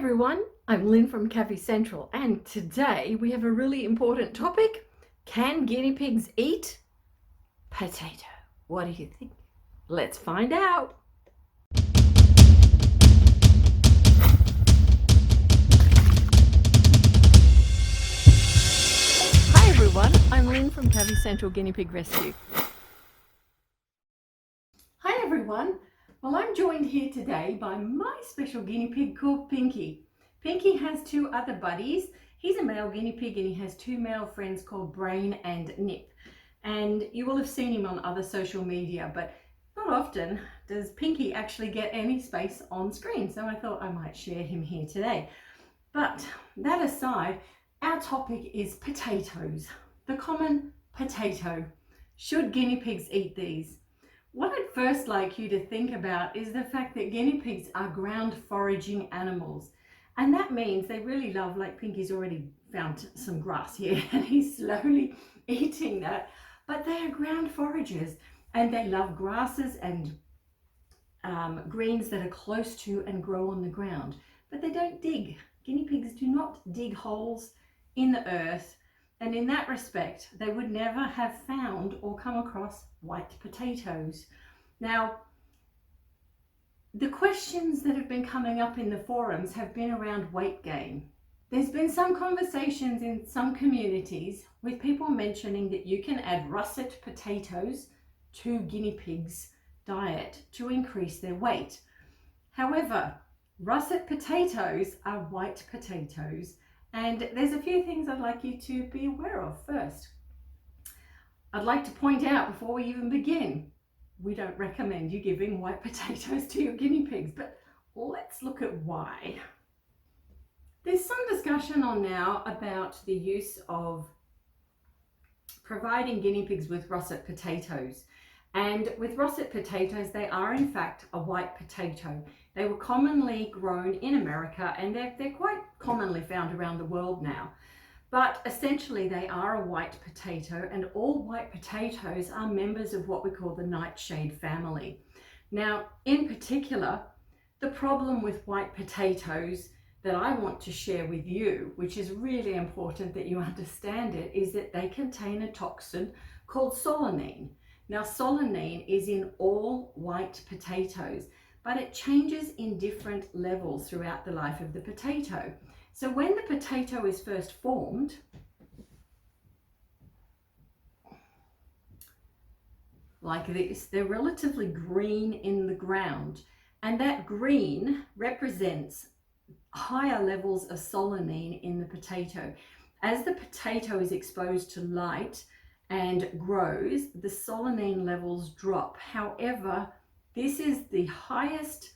everyone, I'm Lynn from Cavy Central, and today we have a really important topic. Can guinea pigs eat potato? What do you think? Let's find out. Hi everyone, I'm Lynn from Cavy Central Guinea Pig Rescue. Hi everyone, well I'm joined here today by my special guinea pig called Pinky. Pinky has two other buddies. He's a male guinea pig and he has two male friends called Brain and Nip. And you will have seen him on other social media, but not often does Pinky actually get any space on screen. So I thought I might share him here today. But that aside, our topic is potatoes, the common potato. Should guinea pigs eat these? What I'd first like you to think about is the fact that guinea pigs are ground foraging animals. And that means they really love, like Pinky's already found some grass here and he's slowly eating that, but they are ground foragers and they love grasses and greens that are close to and grow on the ground, but they don't dig. Guinea pigs do not dig holes in the earth, and in that respect, they would never have found or come across white potatoes. Now, the questions that have been coming up in the forums have been around weight gain. There's been some conversations in some communities with people mentioning that you can add russet potatoes to guinea pigs' diet to increase their weight. However, russet potatoes are white potatoes, and there's a few things I'd like you to be aware of first. I'd like to point out before we even begin, we don't recommend you giving white potatoes to your guinea pigs, but let's look at why. There's some discussion on now about the use of providing guinea pigs with russet potatoes. And with russet potatoes, they are in fact a white potato. They were commonly grown in America and they're quite commonly found around the world now. But essentially they are a white potato, and all white potatoes are members of what we call the nightshade family. Now, in particular, the problem with white potatoes that I want to share with you, which is really important that you understand it, is that they contain a toxin called solanine. Now, solanine is in all white potatoes, but it changes in different levels throughout the life of the potato. So when the potato is first formed, like this, they're relatively green in the ground, and that green represents higher levels of solanine in the potato. As the potato is exposed to light and grows, the solanine levels drop. However, this is the highest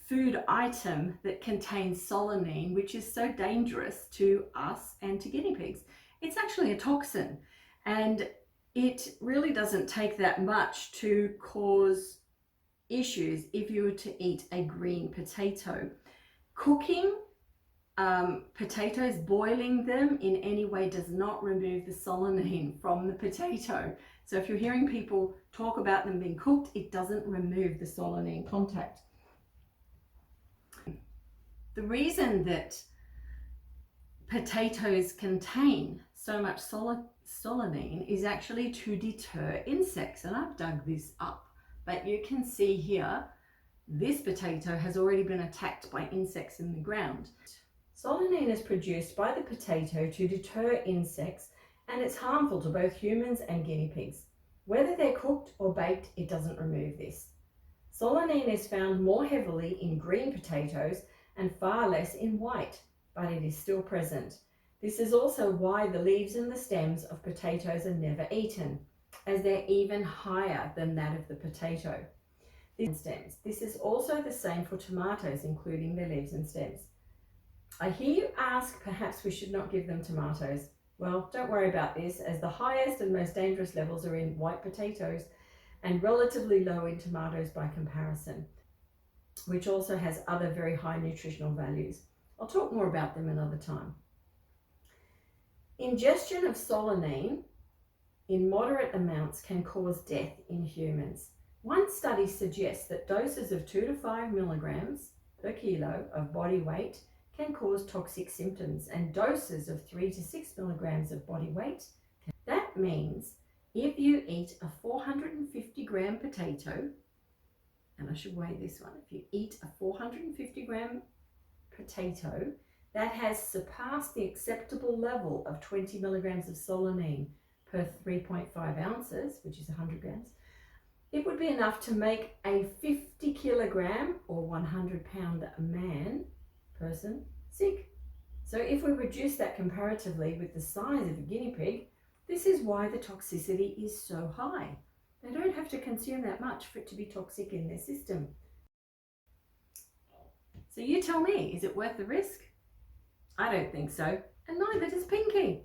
food item that contains solanine, which is so dangerous to us and to guinea pigs. It's actually a toxin, and it really doesn't take that much to cause issues if you were to eat a green potato. Cooking potatoes, boiling them in any way, does not remove the solanine from the potato. So if you're hearing people talk about them being cooked, it doesn't remove the solanine contact. The reason that potatoes contain so much solanine is actually to deter insects, and I've dug this up, but you can see here this potato has already been attacked by insects in the ground. Solanine is produced by the potato to deter insects, and it's harmful to both humans and guinea pigs. Whether they're cooked or baked, it doesn't remove this. Solanine is found more heavily in green potatoes and far less in white, but it is still present. This is also why the leaves and the stems of potatoes are never eaten, as they're even higher than that of the potato. This is also the same for tomatoes, including their leaves and stems. I hear you ask, perhaps we should not give them tomatoes. Well, don't worry about this, as the highest and most dangerous levels are in white potatoes and relatively low in tomatoes by comparison, which also has other very high nutritional values. I'll talk more about them another time. Ingestion of solanine in moderate amounts can cause death in humans. One study suggests that doses of 2 to 5 milligrams per kilo of body weight can cause toxic symptoms, and doses of 3 to 6 milligrams of body weight. That means if you eat a 450-gram potato, and I should weigh this one, if you eat a 450-gram potato that has surpassed the acceptable level of 20 milligrams of solanine per 3.5 ounces, which is 100 grams, it would be enough to make a 50 kilogram or 100-pound person sick. So if we reduce that comparatively with the size of a guinea pig, this is why the toxicity is so high. They don't have to consume that much for it to be toxic in their system. So you tell me, is it worth the risk? I don't think so, and neither does Pinky.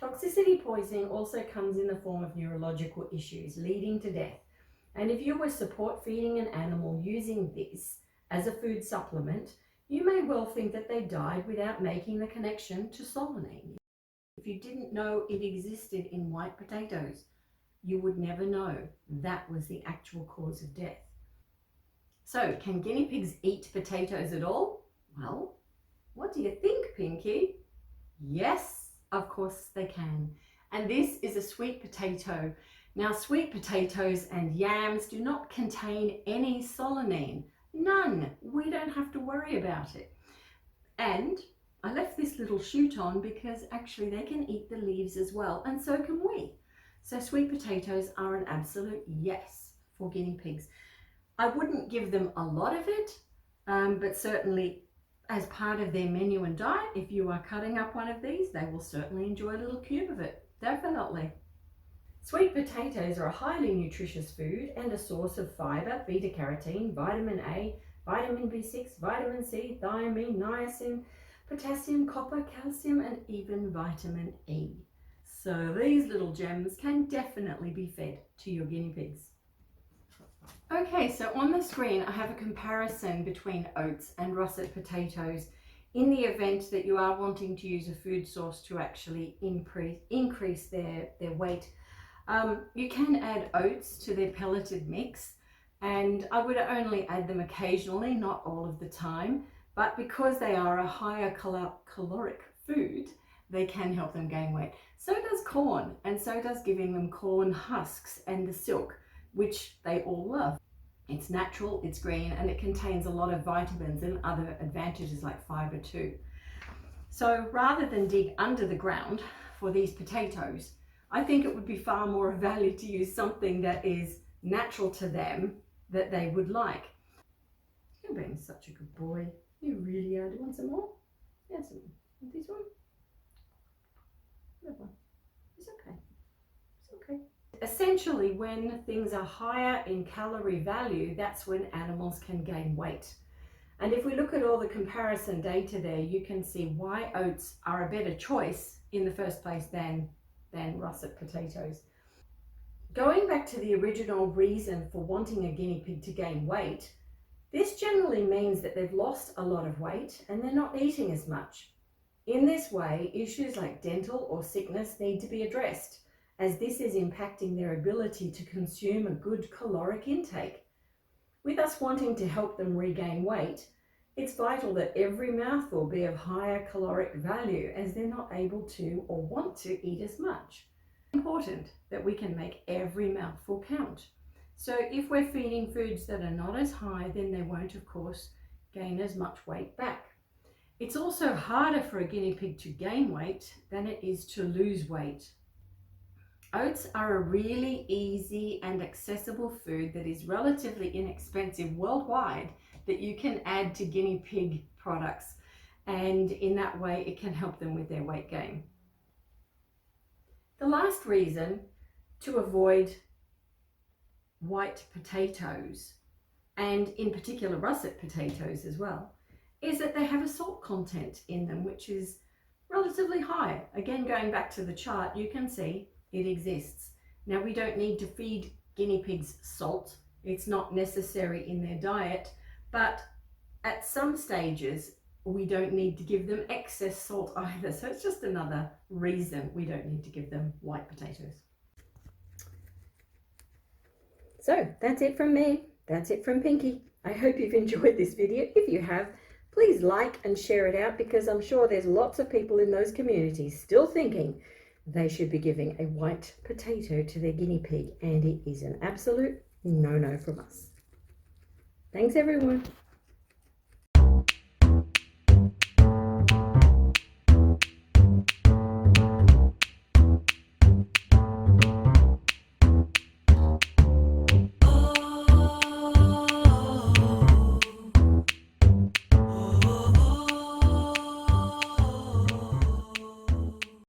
Toxicity poisoning also comes in the form of neurological issues leading to death. And if you were support feeding an animal using this as a food supplement, you may well think that they died without making the connection to solanine. If you didn't know it existed in white potatoes, you would never know that was the actual cause of death. So, can guinea pigs eat potatoes at all? Well, what do you think, Pinky? Yes, of course they can. And this is a sweet potato. Now, sweet potatoes and yams do not contain any solanine. None. We don't have to worry about it. And I left this little shoot on because actually they can eat the leaves as well, and so can we. So sweet potatoes are an absolute yes for guinea pigs. I wouldn't give them a lot of it, but certainly as part of their menu and diet, if you are cutting up one of these, they will certainly enjoy a little cube of it, definitely. Sweet potatoes are a highly nutritious food and a source of fiber, beta-carotene, vitamin A, vitamin B6, vitamin C, thiamine, niacin, potassium, copper, calcium, and even vitamin E. So these little gems can definitely be fed to your guinea pigs. Okay, so on the screen I have a comparison between oats and russet potatoes in the event that you are wanting to use a food source to actually increase their weight. You can add oats to their pelleted mix, and I would only add them occasionally, not all of the time, but because they are a higher caloric food, they can help them gain weight. So does corn, and so does giving them corn husks and the silk, which they all love. It's natural, it's green, and it contains a lot of vitamins and other advantages like fiber too. So rather than dig under the ground for these potatoes, I think it would be far more of value to use something that is natural to them that they would like. You're being such a good boy. You really are. Do you want some more? Yes, yeah, want this one? That one. It's okay. It's okay. Essentially, when things are higher in calorie value, that's when animals can gain weight. And if we look at all the comparison data there, you can see why oats are a better choice in the first place than russet potatoes. Going back to the original reason for wanting a guinea pig to gain weight, this generally means that they've lost a lot of weight and they're not eating as much. In this way, issues like dental or sickness need to be addressed, as this is impacting their ability to consume a good caloric intake. With us wanting to help them regain weight, it's vital that every mouthful be of higher caloric value, as they're not able to or want to eat as much. It's important that we can make every mouthful count. So if we're feeding foods that are not as high, then they won't, of course, gain as much weight back. It's also harder for a guinea pig to gain weight than it is to lose weight. Oats are a really easy and accessible food that is relatively inexpensive worldwide that you can add to guinea pig products, and in that way it can help them with their weight gain. The last reason to avoid white potatoes, and in particular russet potatoes as well, is that they have a salt content in them which is relatively high. Again, going back to the chart, you can see it exists. Now, we don't need to feed guinea pigs salt. It's not necessary in their diet, but at some stages we don't need to give them excess salt either. So it's just another reason we don't need to give them white potatoes. So that's it from me. That's it from Pinky. I hope you've enjoyed this video. If you have, please like and share it out, because I'm sure there's lots of people in those communities still thinking they should be giving a white potato to their guinea pig, and it is an absolute no-no from us. Thanks everyone.